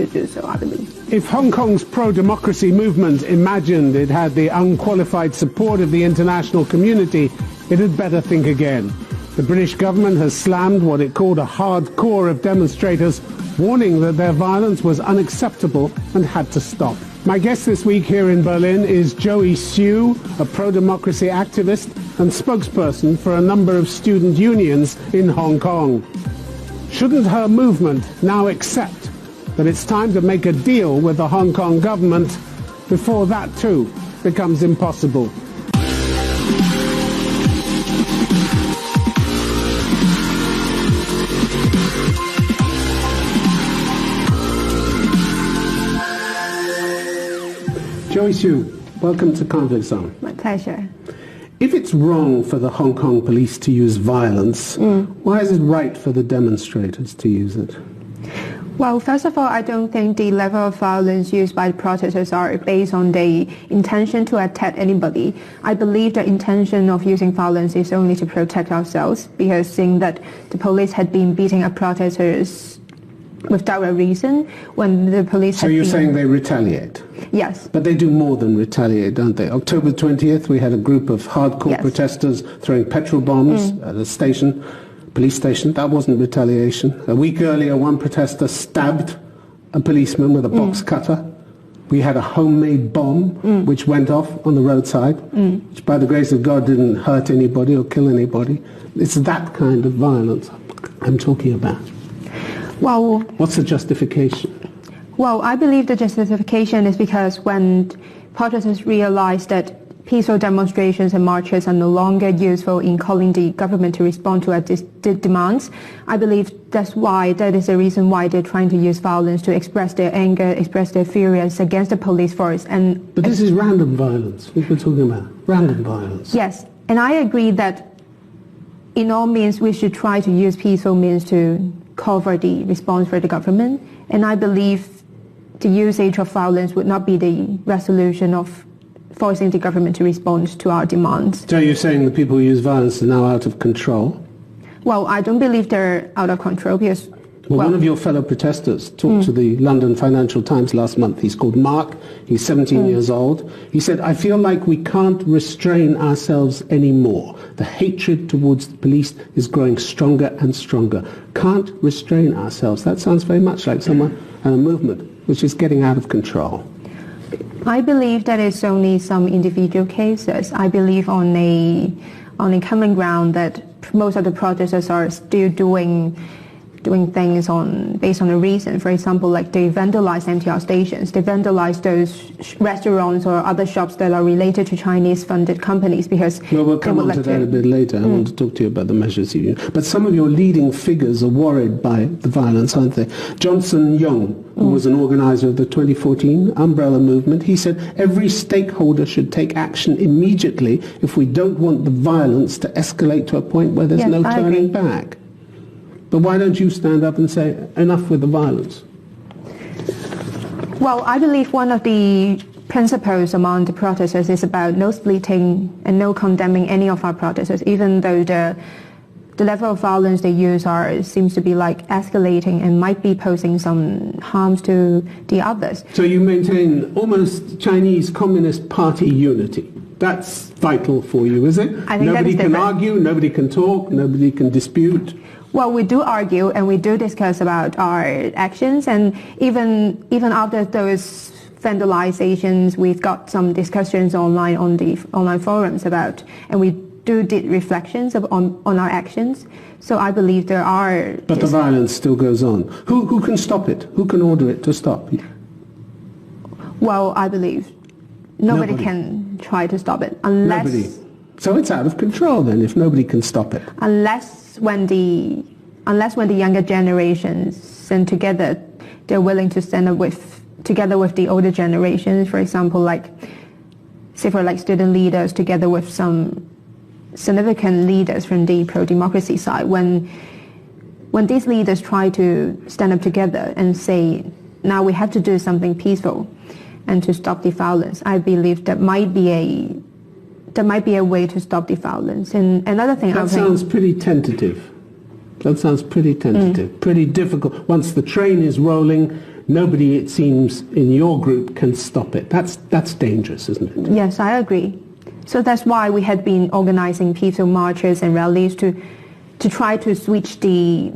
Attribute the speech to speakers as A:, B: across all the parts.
A: to do so, I believe.
B: If Hong Kong's pro-democracy movement imagined it had the unqualified support of the international community, it had better think again. The British government has slammed what it called a hard core of demonstrators, warning that their violence was unacceptable and had to stop. My guest this week here in Berlin is Joey Siu, a pro-democracy activist and spokesperson for a number of student unions in Hong Kong. Shouldn't her movement now accept that it's time to make a deal with the Hong Kong government before that too becomes impossible? Joey Siu, welcome to Convict Zone.
A: My pleasure.
B: If it's wrong for the Hong Kong police to use violence, why is it right for the demonstrators to use it?
A: Well, first of all, I don't think the level of violence used by the protesters are based on the intention to attack anybody. I believe the intention of using violence is only to protect ourselves, because seeing that the police had been beating up protesters without a reason when the police
B: So you're saying they retaliate?
A: Yes.
B: But they do more than retaliate, don't they? October 20th, we had a group of hardcore protesters throwing petrol bombs at a station, police station. That wasn't retaliation. A week earlier, one protester stabbed a policeman with a box cutter. We had a homemade bomb which went off on the roadside, which by the grace of God didn't hurt anybody or kill anybody. It's that kind of violence I'm talking about.
A: Well,
B: what's the justification?
A: Well, I believe the justification is because when protesters realize that peaceful demonstrations and marches are no longer useful in calling the government to respond to their demands, I believe that is the reason why they're trying to use violence to express their anger, express their furious against the police force.
B: But this is random violence we're talking about, random violence.
A: Yes, and I agree that in all means we should try to use peaceful means to cover the response for the government, and I believe the usage of violence would not be the resolution of forcing the government to respond to our demands.
B: So you're saying the people who use violence are now out of control?
A: Well, I don't believe they're out of control because...
B: Well, one of your fellow protesters talked to the London Financial Times last month. He's called Mark. He's 17 years old. He said, I feel like we can't restrain ourselves anymore. The hatred towards the police is growing stronger and stronger. Can't restrain ourselves. That sounds very much like someone and a movement which is getting out of control.
A: I believe that it's only some individual cases. I believe on a common ground that most of the protesters are still doing things based on a reason. For example, like they vandalize MTR stations, they vandalize those restaurants or other shops that are related to Chinese-funded companies because...
B: Well, we'll come on to that a bit later. I want to talk to you about the measures you use. But some of your leading figures are worried by the violence, aren't they? Johnson Young, who was an organizer of the 2014 Umbrella Movement, he said, every stakeholder should take action immediately if we don't want the violence to escalate to a point where there's no turning back. But why don't you stand up and say, enough with the violence?
A: Well, I believe one of the principles among the protesters is about no splitting and no condemning any of our protesters, even though the level of violence they use seems to be like escalating and might be posing some harms to the others.
B: So you maintain almost Chinese Communist Party unity. That's vital for you, is it?
A: I think
B: nobody
A: that is
B: can argue, nobody can talk, nobody can dispute.
A: Well, we do argue and we do discuss about our actions, and even after those vandalizations, we've got some discussions online on the online forums about, and we did reflections on our actions. So I believe there are...
B: But the violence still goes on. Who can stop it? Who can order it to stop?
A: Well, I believe nobody can try to stop it unless...
B: Nobody. So it's out of control then if nobody can stop it.
A: Unless when the younger generations and together they're willing to stand up together with the older generations, for example, for student leaders together with some significant leaders from the pro-democracy side. When these leaders try to stand up together and say, now we have to do something peaceful and to stop the violence, I believe that might be a way to stop the violence. And another thing...
B: That sounds pretty tentative. That sounds pretty tentative, pretty difficult. Once the train is rolling, nobody, it seems, in your group can stop it. That's dangerous, isn't it?
A: Yes, I agree. So that's why we had been organizing peaceful marches and rallies to try to switch the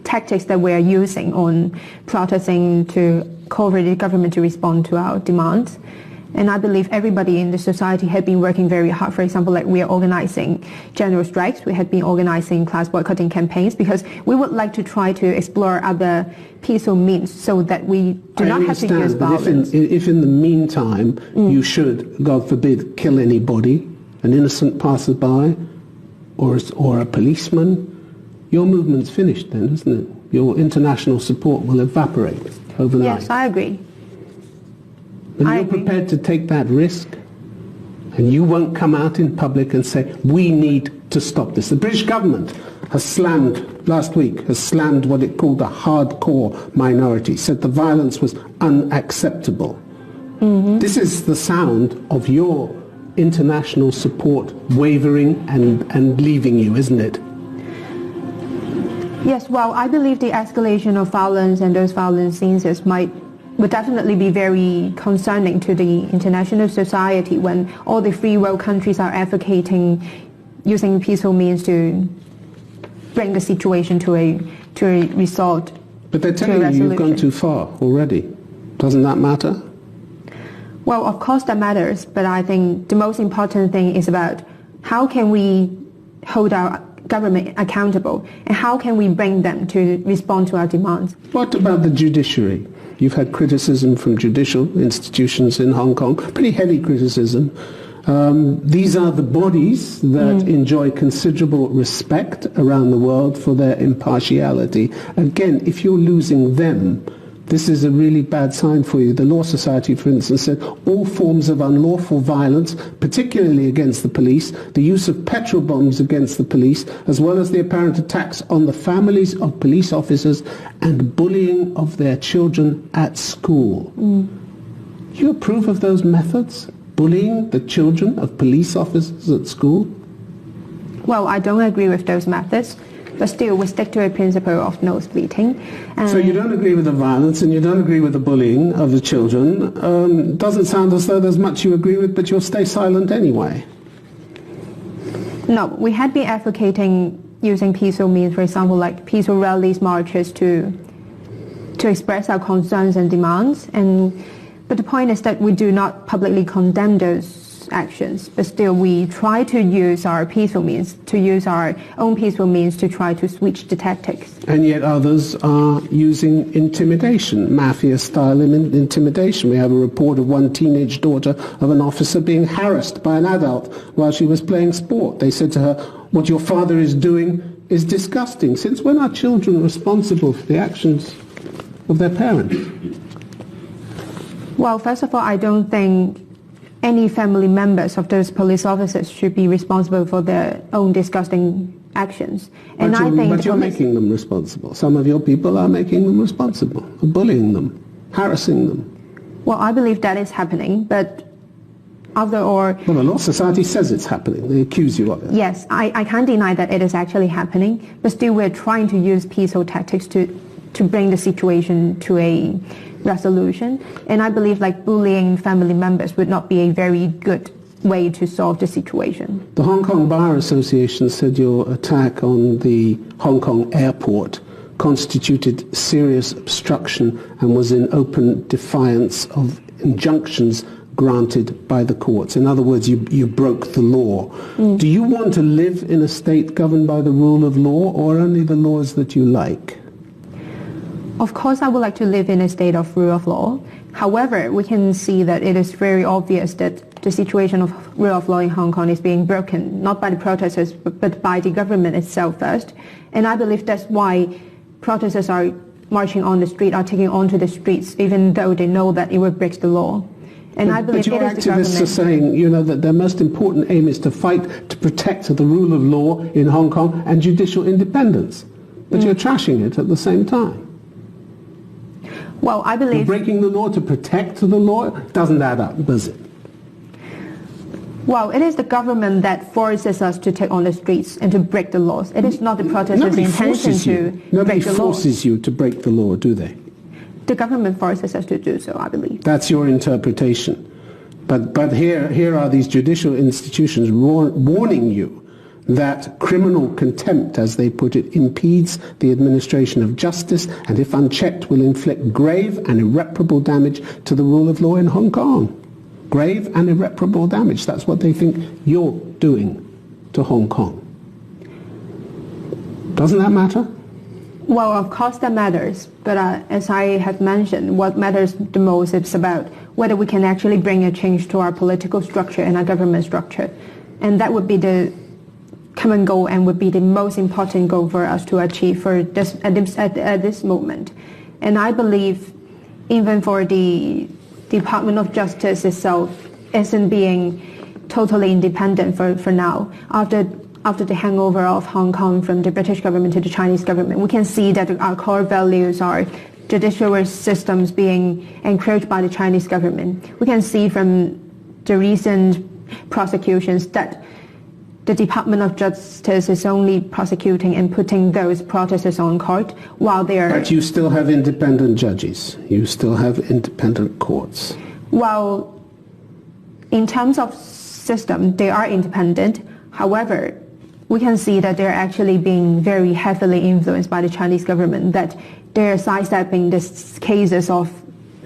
A: tactics that we are using on protesting to call for the government to respond to our demands. And I believe everybody in the society had been working very hard. For example, like we are organizing general strikes. We had been organizing class boycotting campaigns because we would like to try to explore other peaceful means so that we do not have to use violence.
B: If in the meantime you should, God forbid, kill anybody, an innocent passerby or a policeman, your movement's finished then, isn't it? Your international support will evaporate overnight.
A: Yes, I agree.
B: And you're prepared to take that risk? And you won't come out in public and say, we need to stop this. The British government has slammed, last week, has slammed what it called a hardcore minority, said the violence was unacceptable. This is the sound of your international support wavering and leaving you, isn't it?
A: Yes, well, I believe the escalation of violence and those violent scenes would definitely be very concerning to the international society when all the free world countries are advocating using peaceful means to bring the situation to a result.
B: But they're telling you you've gone too far already. Doesn't that matter?
A: Well, of course that matters, but I think the most important thing is about how can we hold our government accountable and how can we bring them to respond to our demands.
B: What about the judiciary? You've had criticism from judicial institutions in Hong Kong, pretty heavy criticism. These are the bodies that enjoy considerable respect around the world for their impartiality. Again, if you're losing them, this is a really bad sign for you. The Law Society, for instance, said all forms of unlawful violence, particularly against the police, the use of petrol bombs against the police, as well as the apparent attacks on the families of police officers and bullying of their children at school. Do you approve of those methods? Bullying the children of police officers at school?
A: Well, I don't agree with those methods. But still, we stick to a principle of no splitting.
B: So you don't agree with the violence and you don't agree with the bullying of the children. Doesn't sound as though there's much you agree with, but you'll stay silent anyway.
A: No, we had been advocating using peaceful means, for example, like peaceful rallies, marches to express our concerns and demands. But the point is that we do not publicly condemn those actions, but still we try to use our peaceful means, to use our own peaceful means to try to switch the tactics.
B: And yet others are using intimidation, mafia-style intimidation. We have a report of one teenage daughter of an officer being harassed by an adult while she was playing sport. They said to her, what your father is doing is disgusting. Since when are children responsible for the actions of their parents?
A: Well, first of all, I don't think any family members of those police officers should be responsible for their own disgusting actions. And
B: But you're making them responsible. Some of your people are making them responsible, bullying them, harassing them.
A: Well, I believe that is happening, but Well,
B: the Law Society says it's happening. They accuse you of it.
A: Yes, I can't deny that it is actually happening, but still we're trying to use peaceful tactics to bring the situation to a resolution. And I believe like bullying family members would not be a very good way to solve the situation.
B: The Hong Kong Bar Association said your attack on the Hong Kong airport constituted serious obstruction and was in open defiance of injunctions granted by the courts. In other words, you broke the law. Do you want to live in a state governed by the rule of law or only the laws that you like?
A: Of course, I would like to live in a state of rule of law. However, we can see that it is very obvious that the situation of rule of law in Hong Kong is being broken, not by the protesters, but by the government itself first. And I believe that's why protesters are marching on the street, are taking onto the streets, even though they know that it will break the law. And I believe
B: but your activists are saying, that their most important aim is to fight to protect the rule of law in Hong Kong and judicial independence. But you're trashing it at the same time.
A: Well, I believe...
B: You're breaking the law to protect the law? It doesn't add up, does it?
A: Well, it is the government that forces us to take on the streets and to break the laws. It is not the protesters' intention to break the law.
B: Nobody forces you to break the law, do they?
A: The government forces us to do so, I believe.
B: That's your interpretation. But here are these judicial institutions warning you that criminal contempt, as they put it, impedes the administration of justice and, if unchecked, will inflict grave and irreparable damage to the rule of law in Hong Kong. Grave and irreparable damage. That's what they think you're doing to Hong Kong. Doesn't that matter?
A: Well, of course that matters. But as I have mentioned, what matters the most is about whether we can actually bring a change to our political structure and our government structure. And that would be the common goal and would be the most important goal for us to achieve for this, at this moment. And I believe even for the Department of Justice itself isn't being totally independent for now. After the hangover of Hong Kong from the British government to the Chinese government, we can see that our core values are judicial systems being encroached by the Chinese government. We can see from the recent prosecutions that the Department of Justice is only prosecuting and putting those protesters on court while they are...
B: But you still have independent judges. You still have independent courts.
A: Well, in terms of system, they are independent. However, we can see that they're actually being very heavily influenced by the Chinese government, that they're sidestepping these cases of,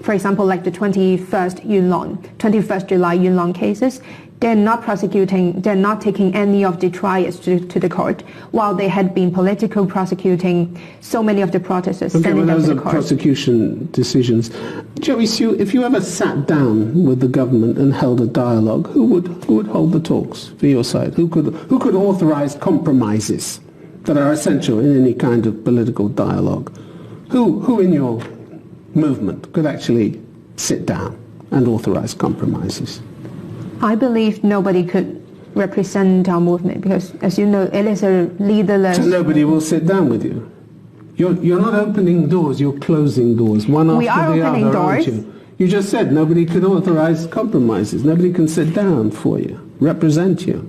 A: for example, like the 21st July Yuen Long cases. They're not prosecuting, they're not taking any of the trials to the court, while they had been politically prosecuting so many of the protesters.
B: Okay, well, those are prosecution decisions. Joey Sue, if you ever sat down with the government and held a dialogue, who would hold the talks for your side? Who could authorize compromises that are essential in any kind of political dialogue? Who in your movement could actually sit down and authorize compromises?
A: I believe nobody could represent our movement because, as you know, it is a leaderless...
B: So nobody will sit down with you? You're not opening doors, you're closing doors, one after the other,
A: we are opening doors.
B: Aren't you? You just said nobody could authorize compromises. Nobody can sit down for you, represent you.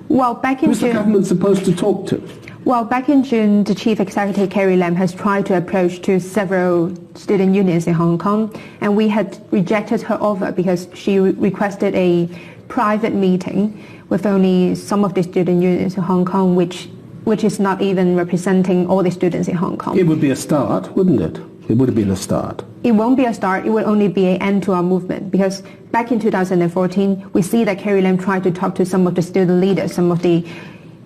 A: Well, back in
B: Who's
A: June...
B: the government supposed to talk to?
A: Well, back in June, the Chief Executive Carrie Lam has tried to approach to several student unions in Hong Kong, and we had rejected her offer because she requested a private meeting with only some of the student unions in Hong Kong, which is not even representing all the students in Hong Kong.
B: It would be a start, wouldn't it? It would have been a start.
A: It won't be a start, it will only be an end to our movement, because back in 2014, we see that Carrie Lam tried to talk to some of the student leaders, some of the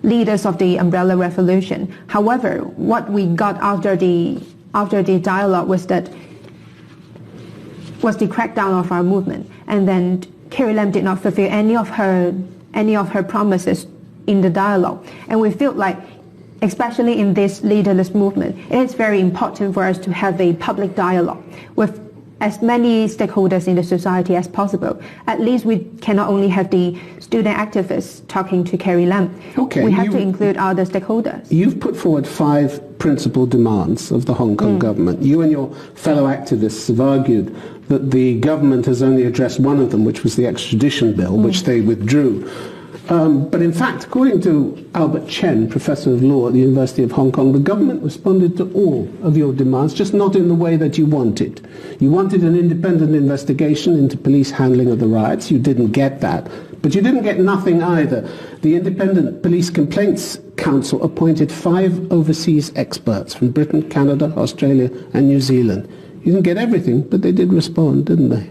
A: leaders of the Umbrella Revolution. However, what we got after the dialogue was the crackdown of our movement, and then Carrie Lam did not fulfill any of her promises in the dialogue. And we feel like, especially in this leaderless movement, it is very important for us to have a public dialogue with as many stakeholders in the society as possible. At least we cannot only have the student activists talking to Carrie Lam.
B: Okay,
A: we have to include other stakeholders.
B: You've put forward 5 principal demands of the Hong Kong government. You and your fellow activists have argued that the government has only addressed one of them, which was the extradition bill, which they withdrew. But in fact, according to Albert Chen, Professor of Law at the University of Hong Kong, the government responded to all of your demands, just not in the way that you wanted. You wanted an independent investigation into police handling of the riots. You didn't get that. But you didn't get nothing either. The Independent Police Complaints Council appointed 5 overseas experts from Britain, Canada, Australia and New Zealand. You didn't get everything, but they did respond, didn't they?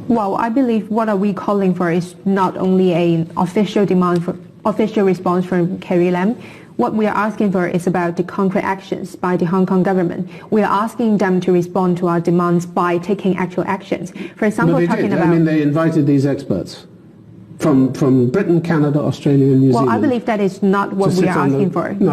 A: Well, I believe what are we calling for is not only an official demand for official response from Carrie Lam. What we are asking for is about the concrete actions by the Hong Kong government. We are asking them to respond to our demands by taking actual actions. For example,
B: they invited these experts from Britain, Canada, Australia and New Zealand.
A: Well, I believe that is not what we are asking for.